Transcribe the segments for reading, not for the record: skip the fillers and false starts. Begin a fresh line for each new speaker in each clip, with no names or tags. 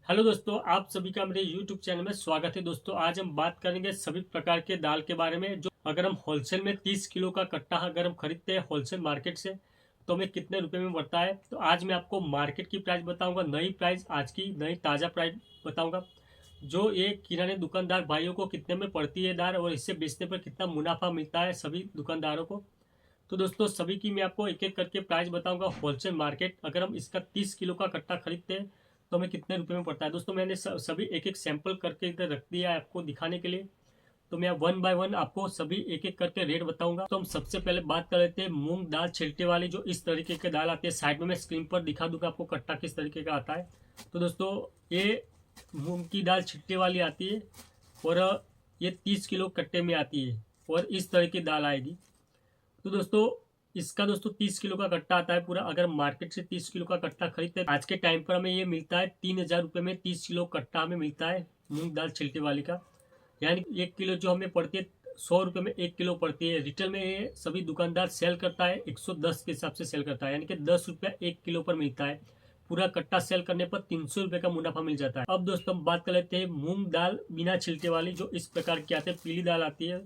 Hello दोस्तों, आप सभी का मेरे YouTube चैनल में स्वागत है। दोस्तों आज हम बात करेंगे सभी प्रकार के दाल के बारे में। जो अगर हम होलसेल में 30 किलो का कट्टा अगर हम खरीदते हैं होलसेल मार्केट से तो हमें कितने रुपए में पड़ता है। तो आज मैं आपको मार्केट की प्राइस बताऊंगा, नई प्राइस, आज की नई ताज़ा प्राइस बताऊंगा। जो ये किराने दुकानदार भाइयों को कितने में पड़ती है दाल और इससे बेचने पर कितना मुनाफा मिलता है सभी दुकानदारों को। तो दोस्तों सभी की मैं आपको एक एक करके प्राइस बताऊंगा। होलसेल मार्केट अगर हम इसका 30 किलो का कट्टा खरीदते हैं तो हमें कितने रुपए में पड़ता है। दोस्तों मैंने सभी एक एक सैंपल करके इधर रख दिया है आपको दिखाने के लिए। तो मैं वन बाय वन आपको सभी एक एक करके रेट बताऊंगा। तो हम सबसे पहले बात कर लेते हैं मूंग दाल छिलटे वाली। जो इस तरीके के दाल आती है, साइड में मैं स्क्रीन पर दिखा दूंगा आपको कट्टा किस तरीके का आता है। तो दोस्तों ये मूंग की दाल छिलटे वाली आती है और ये 30 किलो कट्टे में आती है और इस तरह की दाल आएगी। तो दोस्तों इसका 30 किलो का कट्टा आता है पूरा। अगर मार्केट से 30 किलो का कट्टा खरीदते हैं आज के टाइम पर हमें ये मिलता है 3,000 रुपये में 30 किलो कट्टा हमें मिलता है मूंग दाल छिलटे वाली का। यानी 1 किलो जो हमें पड़ती है 100 रुपये में 1 किलो पड़ती है। रिटेल में ये सभी दुकानदार सेल करता है 110 के हिसाब से सेल करता है, यानी कि 10 रुपया 1 किलो पर मिलता है। पूरा कट्टा सेल करने पर 300 रुपये का मुनाफा मिल जाता है। अब दोस्तों हम बात कर लेते हैं मूंग दाल बिना छिलटे वाली। जो इस प्रकार की आती है, पीली दाल आती है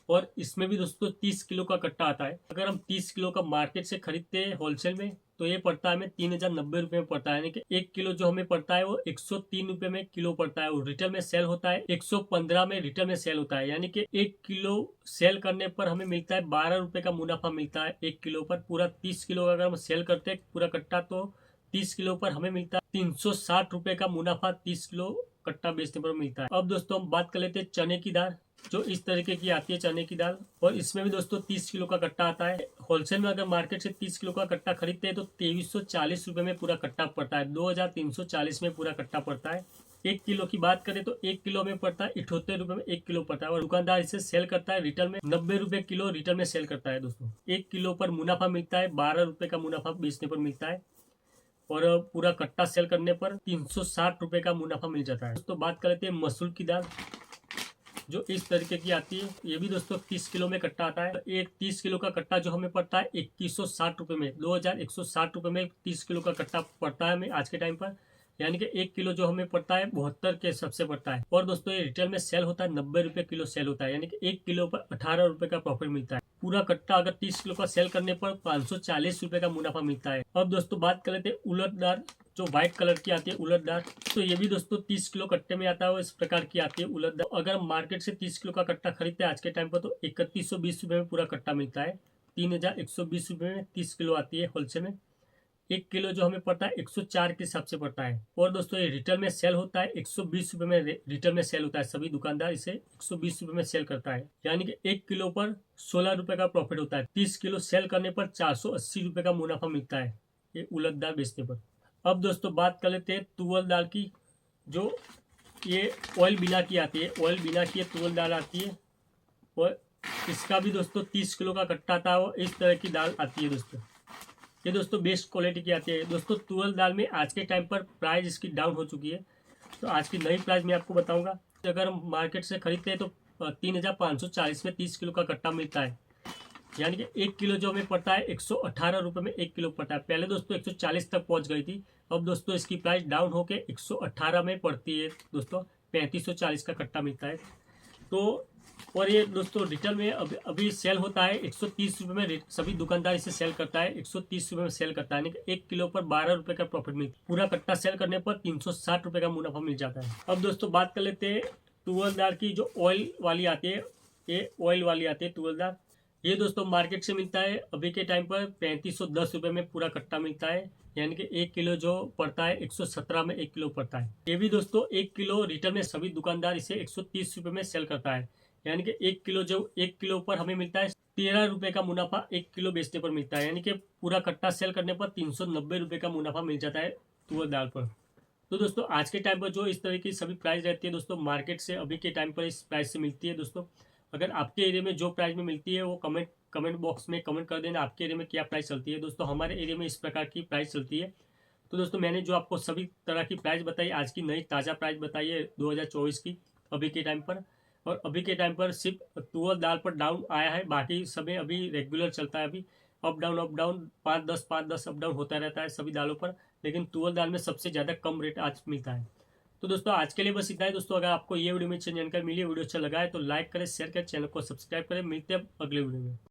और इसमें भी दोस्तों 30 किलो का कट्टा आता है। अगर हम 30 किलो का मार्केट से खरीदते हैं होलसेल में तो ये पड़ता है हमें 3,090 रुपये में पड़ता है। यानी कि 1 किलो जो हमें पड़ता है वो 103 रुपये में किलो पड़ता है और रिटेल में सेल होता है 115 में रिटेल में सेल होता है। यानी कि 1 किलो सेल करने पर हमें मिलता है 12 रुपये का मुनाफा मिलता है 1 किलो पर। पूरा 30 किलो अगर हम सेल करते हैं पूरा कट्टा तो 30 किलो पर हमें मिलता है 360 रुपये का मुनाफा 30 किलो कट्टा बेचने पर मिलता है। अब दोस्तों हम बात कर लेते हैं चने की दाल। जो इस तरीके की आती है चने की दाल और इसमें भी दोस्तों 30 किलो का कट्टा आता है। होलसेल में अगर मार्केट से 30 किलो का कट्टा खरीदते हैं तो 2340 रुपये में पूरा कट्टा पड़ता है। 2340 में पूरा कट्टा पड़ता है। 1 किलो की बात करें तो 1 किलो में पड़ता है 78 रुपये में 1 किलो पड़ता है और दुकानदार इसे सेल करता है रिटेल में 90 रुपये किलो रिटेल में सेल करता है। दोस्तों 1 किलो पर मुनाफा मिलता है 12 रुपये का मुनाफा बेचने पर मिलता है और पूरा कट्टा सेल करने पर 360 रुपये का मुनाफा मिल जाता है। दोस्तों बात कर लेते हैं मसूर की दाल। जो इस तरीके की आती है, ये भी दोस्तों 30 किलो में कट्टा आता है। एक 30 किलो का कट्टा जो हमें पड़ता है 2160 रुपये में, 2160 रुपये में 30 किलो का कट्टा पड़ता है हमें आज के टाइम पर। यानी कि 1 किलो जो हमें पड़ता है 72 के हिसाब से पड़ता है। और दोस्तों ये रिटेल में सेल होता है 90 रुपये किलो सेल होता है। यानी कि 1 किलो पर 18 रुपये का प्रॉफिट मिलता है। पूरा कट्टा अगर 30 किलो का सेल करने पर 540 रुपये का मुनाफा मिलता है। अब दोस्तों बात कर लेते हैं उड़द दाल। जो व्हाइट कलर की आती है उड़द दाल, तो ये भी दोस्तों 30 किलो कट्टे में आता है और इस प्रकार की आती है उड़द दाल। अगर मार्केट से 30 किलो का कट्टा खरीदते हैं आज के टाइम पर तो 3120 रुपये में पूरा कट्टा मिलता है। 3120 रुपये में 30 किलो आती है होलसेल में। 1 किलो जो हमें पड़ता है 104 के हिसाब से पड़ता है। और दोस्तों ये रिटेल में सेल होता है 120 रुपये में रिटेल में सेल होता है। सभी दुकानदार इसे 120 रुपये में सेल करता है। यानी कि 1 किलो पर 16 रुपये का प्रॉफिट होता है। 30 किलो सेल करने पर 480 रुपये का मुनाफा मिलता है ये उड़द दाल बेचने पर। अब दोस्तों बात कर लेते हैं तुअर दाल की। जो ये ऑयल बिना की आती है, ऑयल बिना की तुअर दाल आती है और इसका भी दोस्तों 30 किलो का कट्टा आता है और इस तरह की दाल आती है। दोस्तों ये दोस्तों बेस्ट क्वालिटी की आती है। दोस्तों तुअर दाल में आज के टाइम पर प्राइस इसकी डाउन हो चुकी है, तो आज की नई प्राइस मैं आपको बताऊंगा। अगर हम मार्केट से खरीदते हैं तो 3540 में 30 किलो का कट्टा मिलता है। यानी कि 1 किलो जो हमें पड़ता है 118 रुपये में 1 किलो पड़ता है। पहले दोस्तों 140 तक पहुंच गई थी, अब दोस्तों इसकी प्राइस डाउन होकर 118 में पड़ती है। दोस्तों 3540 का कट्टा मिलता है। तो और ये दोस्तों रिटेल में अभी सेल होता है 130 रुपये में। सभी दुकानदार इसे सेल करता है 130 रुपये में सेल करता है। यानी कि 1 किलो पर 12 रुपये का प्रॉफिट मिलता है। पूरा कट्टा सेल करने पर 360 रुपये का मुनाफा मिल जाता है। अब दोस्तों बात कर लेते हैं तुअर दाल की। जो ऑयल वाली आती है, ये ऑयल वाली आती है तुअर दाल। ये दोस्तों मार्केट से मिलता है अभी के टाइम पर 3510 रुपये में पूरा कट्टा मिलता है। यानी कि 1 किलो जो पड़ता है 117 में 1 किलो पड़ता है। ये भी दोस्तों 1 किलो रिटेल में सभी दुकानदार इसे 130 रुपये में सेल करता है। यानी कि 1 किलो जो 1 किलो पर हमें मिलता है 13 रुपये का मुनाफा 1 किलो बेचने पर मिलता है। यानी कि पूरा कट्टा सेल करने पर 390 रुपये का मुनाफा मिल जाता है तुअर दाल पर। तो दोस्तों आज के टाइम पर जो इस तरह की सभी प्राइस रहती है दोस्तों मार्केट से अभी के टाइम पर इस प्राइस से मिलती है। दोस्तों अगर आपके एरिया में जो प्राइस में मिलती है वो कमेंट बॉक्स में कमेंट कर देना आपके एरिया में क्या प्राइस चलती है। दोस्तों हमारे एरिया में इस प्रकार की प्राइस चलती है। तो दोस्तों मैंने जो आपको सभी तरह की प्राइस बताई, आज की नई ताज़ा प्राइस बताई है 2024 की अभी के टाइम पर। और अभी के टाइम पर सिर्फ तुअर दाल पर डाउन आया है, बाकी समय अभी रेगुलर चलता है। अभी अप डाउन 5-10 अप डाउन होता रहता है सभी दालों पर। लेकिन तुअर दाल में सबसे ज़्यादा कम रेट आज मिलता है। तो दोस्तों आज के लिए बस इतना है दोस्तों। अगर आपको ये वीडियो में जानकारी मिली, वीडियो अच्छा लगा है तो लाइक करें, शेयर करें, चैनल को सब्सक्राइब करें। मिलते हैं अगले वीडियो में।